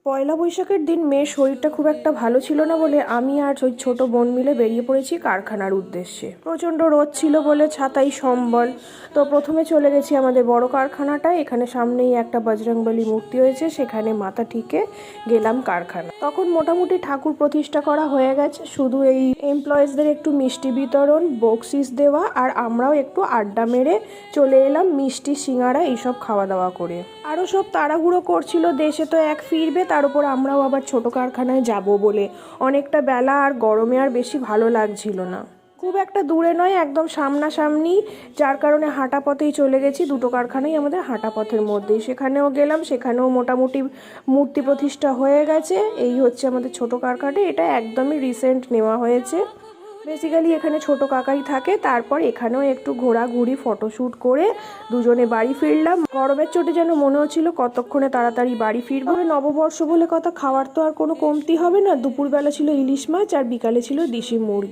পয়লা বৈশাখের দিন মেয়ের শরীরটা খুব একটা ভালো ছিল না বলে আমি আর ওই ছোট বোন মিলে বেরিয়ে পড়েছি কারখানার উদ্দেশ্যে। প্রচণ্ড রোদ ছিল বলে ছাতাই সম্বল। তো প্রথমে চলে গেছি আমাদের বড় কারখানাটায়। এখানে সামনেই একটা বজরংবলী মূর্তি হয়েছে, সেখানে মাথা ঠেকে গেলাম কারখানা। তখন মোটামুটি ঠাকুর প্রতিষ্ঠা করা হয়ে গেছে, শুধু এই এমপ্লয়িজদের একটু মিষ্টি বিতরণ, বকশিস দেওয়া, আর আমরাও একটু আড্ডা মেরে চলে এলাম মিষ্টি সিঙ্গারা এইসব খাওয়া দাওয়া করে। আরও সব তাড়াহুড়ো করছিল, দেশে তো এক ফিরবে, তার উপর আমরাও আবার ছোট কারখানায় যাব বলে। অনেকটা বেলা আর গরমে আর বেশি ভালো লাগছিল না। খুব একটা দূরে নয়, একদম সামনাসামনি, যার কারণে হাঁটা পথেই চলে গেছি। দুটো কারখানাই আমাদের হাঁটা পথের মধ্যেই। সেখানেও গেলাম, সেখানেও মোটামুটি মূর্তি প্রতিষ্ঠা হয়ে গেছে। এই হচ্ছে আমাদের ছোট কারখানা, এটা একদমই রিসেন্ট নেওয়া হয়েছে। বেসিক্যালি এখানে ছোট কাকাই থাকে। তারপর এখানেও একটু ঘোরাঘুরি, ফটোশ্যুট করে দুজনে বাড়ি ফিরলাম। গরমের চোটে যেন মনে হচ্ছিল কতক্ষণে তাড়াতাড়ি বাড়ি ফিরবো। নববর্ষ বলে কথা, খাওয়ার তো আর কোনো কমতি হবে না। দুপুরবেলা ছিল ইলিশ মাছ আর বিকালে ছিল দেশি মুরগি।